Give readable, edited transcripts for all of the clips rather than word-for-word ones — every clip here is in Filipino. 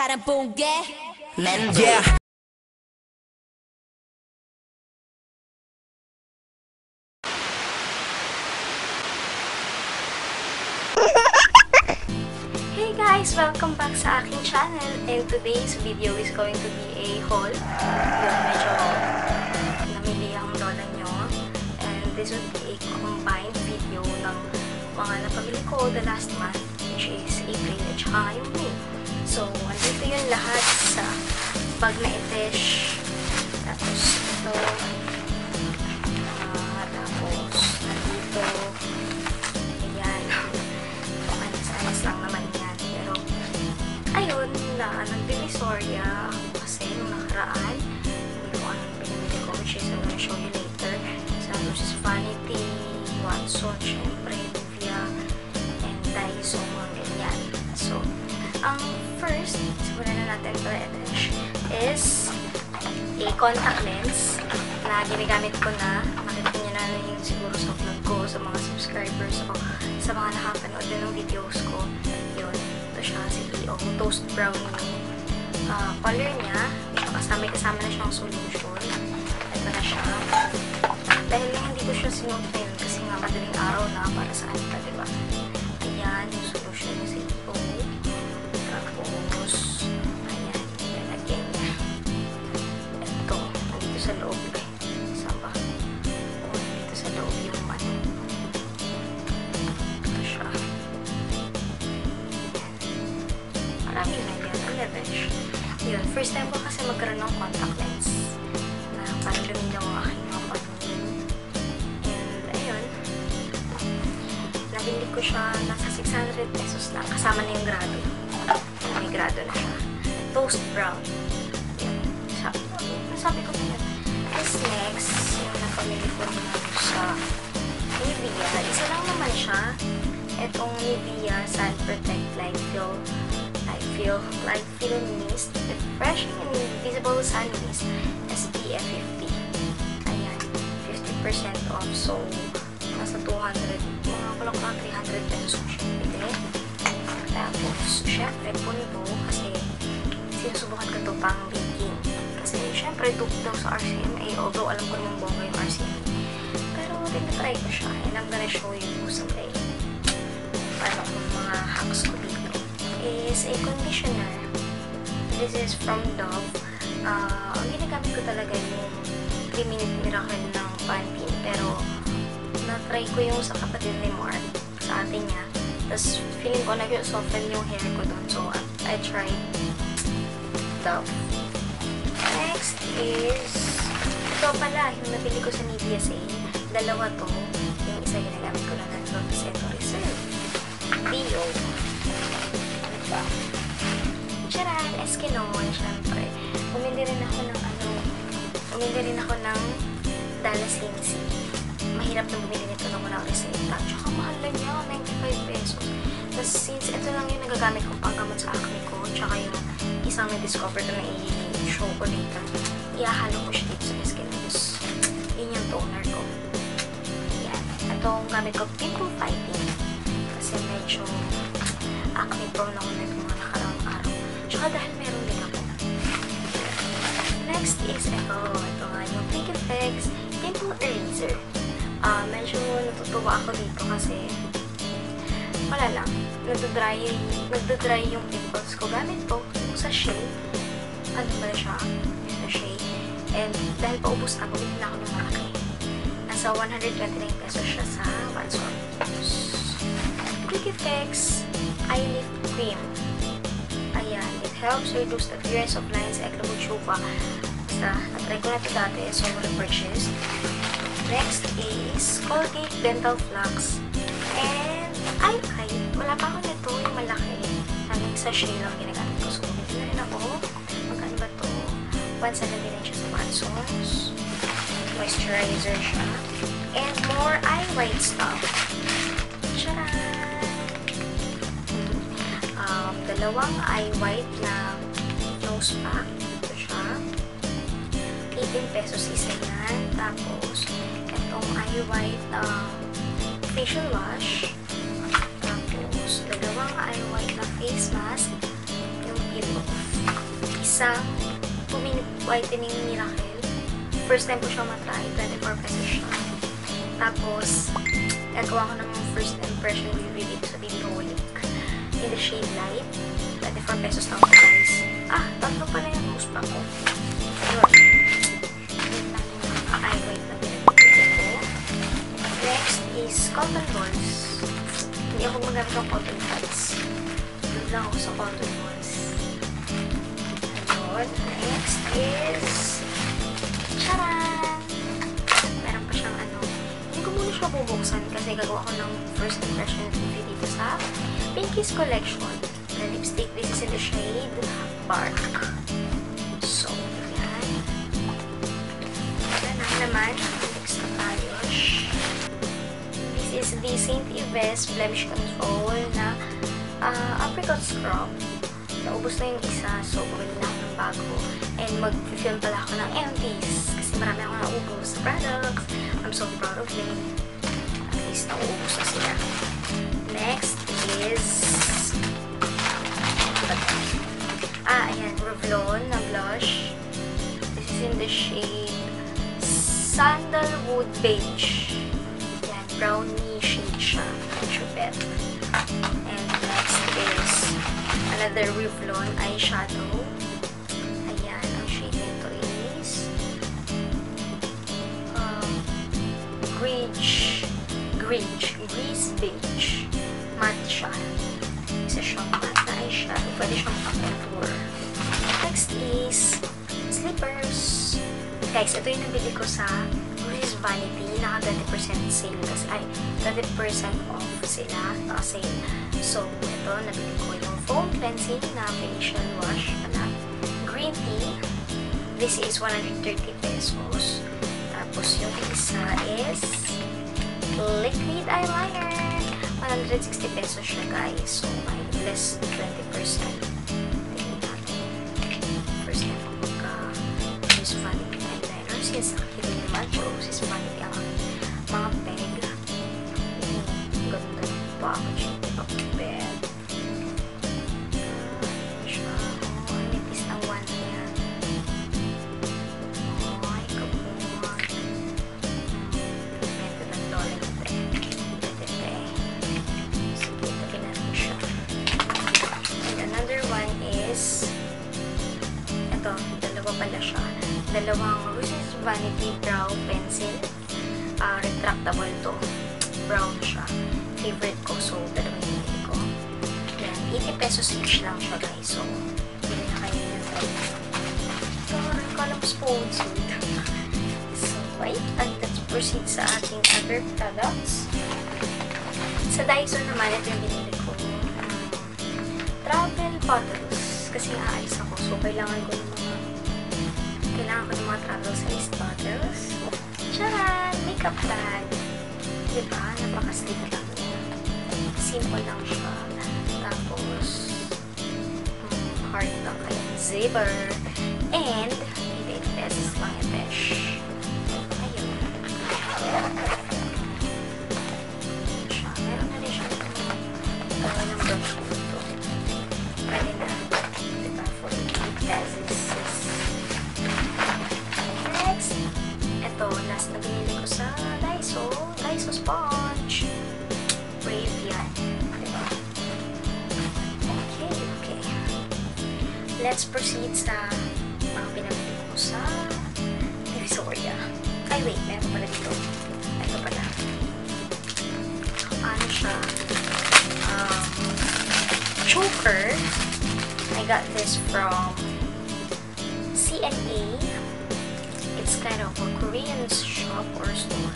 parang bungge. Yeah. Hey guys! Welcome back sa aking channel, and today's video is going to be a haul. Yun, medyo namili ang lola nyo, and this would be a combined video ng mga napabili ko the last month, which is April at saka ngayong May. So, andito yun lahat sa bag na itesh. Tapos ito, tapos andito, ayan, ayos lang naman yan. Pero, ayun, nagbibisorya ako kasi nung nakaraan. Hindi ko anong pinamili ko, which is I'm gonna show you later. Tapos is Vanity, Watson, syempre, Nivea, and Daiso, mga ganyan. So, ang first, simulan na natin ito is a contact lens na ginagamit ko na. Nakita nyo na yung siguro sa vlog ko, sa mga subscribers ko, sa mga nakapanood na ng videos ko. Yun, ito siya, si EO, Toast Brown yung color niya. May kasama na siyang solution. Ito na siya. Dahil hindi ko siya sinuot na yun kasi nga madaling araw na para sa anita, diba? Ayan, yung solution niya si EO. Tapos, ayan, nilagyan niya. Ito, nandito sa loob eh. Saan ba? Nandito sa loob yung ano. Ito siya. Marami na yan. Ang leverage. Yun, first time ko kasi magkaroon ng contact lens na parang luminaw ang aking mga paningin. And, ayun. Nabili ko siya nasa 600 pesos lang. Kasama na yung grado. May grado na siya. Toast brown. Yun. Nasabi ko na yun. This next, yung napamili ko naman sa Nivea. Isa lang naman siya. Itong Nivea Sun Protect Light Fill Mist. Refreshing and Invisible Sun Mist. SPF 50. Ayan. 50% off. So, nasa 200. Mga kulak na 300 pesos ko siya bili. Tapos, syempre, punto kasi sinusubukan ko ito pang baking. Kasi, syempre, ito daw sa RCMA, although alam ko naman bongga yung RCMA. Pero, tinatry ko siya, and I'm gonna show you someday. Paano kung mga hacks ko dito is a conditioner. This is from Dove. Ang ginagamit ko talaga yung 3-minute miracle ng Pantene, pero na-try ko yung sa kapatid ni Mark, sa atin niya. Tapos, feeling ko nag-soften yung hair ko doon. So, I tried Dove. Next is, ito pala, yung nabili ko sa Nivea Sale. Dalawa to. Yung isa ginagamit ko na ng Seto Reserve. Dio. Diba? Charan! Eskinol, syempre. Bumili rin ako ng Dallas Lindsay. Mahirap na bumili nito nung walang reseta. Tsaka mahal na niya, 95 pesos. Tapos since ito lang yung nagagamit kong panggamot sa acne ko, tsaka yung isang na-discover ko na i-show ko later, iahalo ko siya dito sa skin. Tapos yun yung toner ko. Yan. Itong gamit ko, pimple fighting. Kasi medyo acne prone ako na mga nakaraang araw. Tsaka dahil meron din ako. Next is ito. Ito nga yung Pink Effects Pimple Eraser. Medyo natutuwa ako dito kasi wala lang, nagdadry yung pimples ko. Gamit ko yung sachet. Ano ba siya? Yung sachet. And dahil paubos na ako, bilhin na ako ng malaki. Nasa 129 pesos siya sa Watson. Quick Effects Eye Lift Cream. Ayan, it helps reduce the appearance of lines, acne, chupa. Basta, natry ko na ito dati, so repurchased. Next is Colgate Dental Flux. And Alkite. Wala pa ako nito, yung malaki. Hanggang sachet lang ginagamit ko. So, bumili na rin ako. Magkano ba ito? 179 siya sa Watsons. Moisturizer siya. And more eye white stuff. Charan! Dalawang eye white na nose pack. Ito siya. 18 pesos isa yan. Tapos, itong eye white facial wash. Tapos, dalawang eye white na face mask. Yung peel off. isang 2-minute whitening miracle. First time ko siya matry, 24 pesos siya. Tapos, nagawa ko ng first impression review dito sa Videoholic. In the shade light, 24 pesos lang po guys. Ah, tatlo pala yung nose pa ko. Yun. Yun lang yung eye white na pinag-ibigay ko. Next is cotton balls. Hindi ako magamit ng cotton pads. Doon lang ako sa cotton balls. Ayun. Next is charan! Meron pa siyang ano. Hindi ko muna siya bubuksan kasi gagawa ko ng first impression review dito sa Pinkies Collection. The lipstick, this is in the shade Bark. So, yan. Yan naman. Next na tayo. This is the St. Yves Blemish Control na apricot scrub. Naubos na yung isa, so bumili na ako ng bago. And mag-film pala ako ng empties kasi marami akong naubos sa products. I'm so proud of me. At least naubos na sila. Next is ayan, Revlon na blush. This is in the shade Sandalwood Beige. Yan, brownie shade siya. Chupet. And next is another Revlon eyeshadow. Ayan, ang shade nito is Grease Beige. Matte siya. Isa siyang matte na eyeshadow. Pwede siyang contour. Next is slippers. Guys, ito yung nabili ko sa Louis Vanity. Naka 20% sale. Kasi, 20% off sila. Naka-sale. So, ito, nabili ko yung foam cleansing na facial wash na green tea. This is 130 pesos. Tapos, yung isa is liquid eyeliner. 160 pesos siya, guys. So, may less 20%. Tingnan natin. First time ko magka-Louis Vanity eyeliner. Since nakikita niyo naman, Louis Vanity ang mga peg. Ganda pa ako siya. Pag-bed. Siya. Oh, nipis ng one na yan. Oh, ay, kabuhan. Ito ng lola nito eh. Dalawa pala siya. Dalawang Louis Vanity Brow Pencil. Retractable to. Brown siya. Favorite ko. So, dalawang pinili ko. Yan. 80 pesos each lang siya, guys. So, pili na kayo yan. So, nagkalang sponsored. So, wait. And let's proceed sa ating other products. Sa Daiso naman, ito yung binili ko. Travel bottles. Kasi aalis ako. So, kailangan ko ng mga travel size bottles. Charan! Makeup bag. Diba? Napaka-sleek lang niya. Simple lang siya. Tapos, heart lang kayong zipper. And, 88 pesos lang yung besh. Ayun. Meron na rin siya ng brush ko ito. Pwede na. Diba? 48 pesos. Ito, last na binili ko sa Daiso. Daiso sponge. Brave yan. Diba? Okay. Let's proceed sa mga pinamili ko sa Divisoria. Ay, wait. Meron pala dito. Ito pala. Ano siya? Choker. I got this from CNA. It's kind of a Korean shop or store.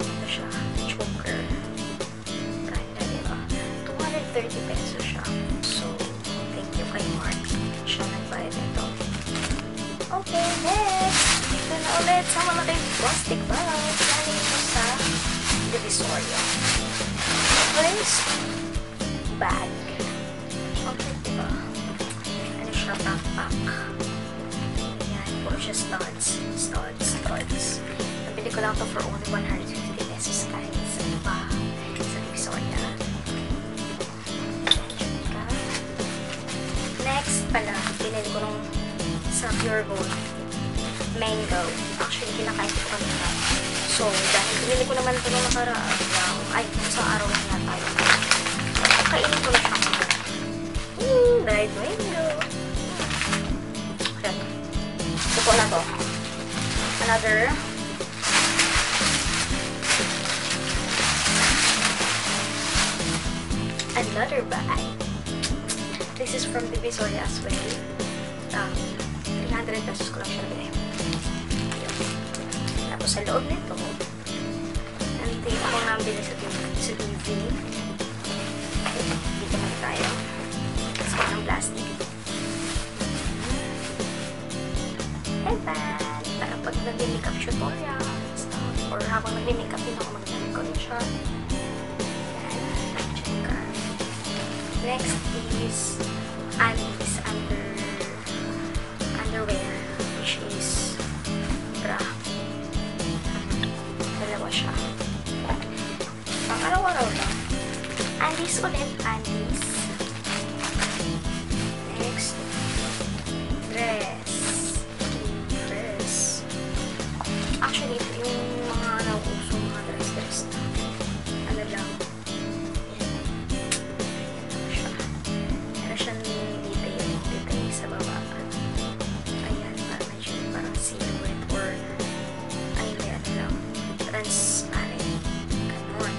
Ito siya, choker. Kinda, diba? 230 pesos siya. So, thank you kay Mark. Siya nagbayad nito. Okay, next! Dito na ulit sa malaking plastic bag. Galing ko sa Divisoria. First, bag. Okay, diba? Ano siya, backpack. Puro siya studs. Nabili ko lang to for only 150 pesos, guys. Ano ba? Sa Divisoria. Next pala, pinili ko nung is a pure gold mango. Actually, kinakain ko kanina. So, dahil pinili ko naman ito nung nakaraan, sa araw na nga tayo. Kainin ko na siya. Dried mango. Yan. Suko na to. Another bag. This is from Divisoria as well. 300 pesos ko lang siya nabili. Tapos sa loob nito, nandito ako nabili sa TV. Dito na tayo. Kasi ng plastic. Headband! Para pag nag-makeup tutorial, stuff. Or habang nag-makeup din ako mag-gamit ko rin siya. Next is underwear, which is bra. Dalawa siya. Pang araw-araw lang. Undies ulit, undies. Next, dress. Actually, ito yung mga nauuso, mga dress. Ano lang. Detail sa baba. Ayan, parang silhouette or ano lang, transparent. Ganon.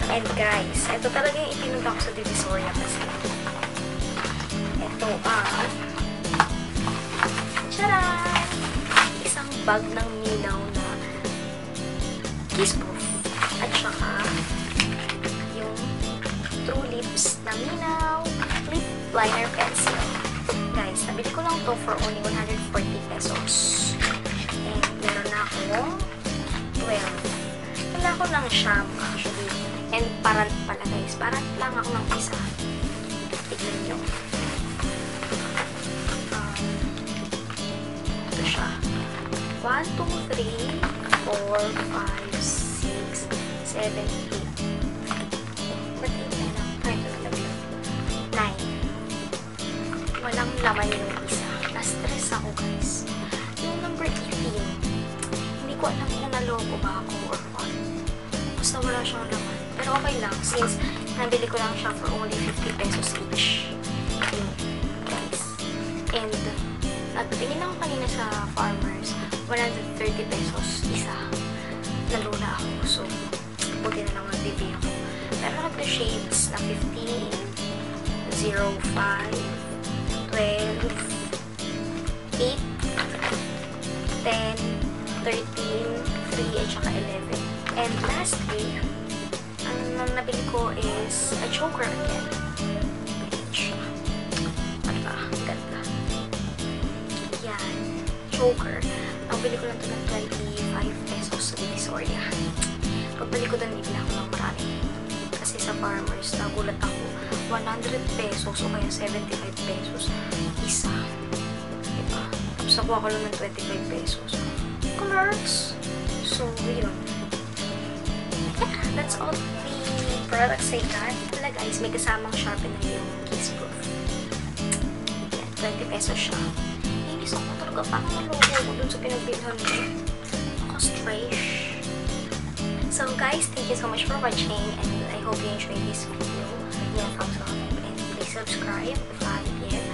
And guys, ito talaga yung itinunta ko sa Divisoria kasi ito charan! Isang bag ng Minaw na Kissproof at saka yung True Lips na Minaw lip liner pencil. Guys, nabili ko lang to for only 140 pesos. And meron na ako 12. Wala ko lang siyam actually. And parang pala guys, parang lang ako ng isa. Tignan nyo. Ito siya. 1, 2, 3, 4, 5, 6, 7, 8. Ba't 8 na lang? Ay, ito nalaglag. 9. Walang laman yung isa. Na-stress ako guys. Yung number 18, hindi ko alam kung naloko ba ako or what. Basta wala siyang laman. Pero okay lang since nabili ko lang siya for only 50 pesos each. Yun, guys. And nagtingin ako kanina sa Farmers, 130 pesos isa. Nalula ako. So, buti na lang nagbibili ako. Pero nagka-shades na 15, 05, 12, 8, 10, 13, 3, at saka 11. And lastly, ang nabili ko is a choker again. Diba? Ganda. Yan. Choker. Ang bili ko lang ito ng 25 pesos sa Divisoria. Pagbalik ko doon, ibili ako ng marami. Kasi sa Farmers, nagulat ako. 100 pesos o kaya 75 pesos isa. Diba? Tapos nakuha ko lang ng 25 pesos. Clerks! So, yun. Yeah, that's all the products I got. Wala guys, may kasamang sharpener yung Kissproof. Yeah, 20 pesos siya. Inis ako talaga, parang nalogo ko dun sa pinagbilhan ko. Nakastresh. So guys, thank you so much for watching and I hope you enjoyed this video. Give me a thumbs up and please subscribe if you haven't yet.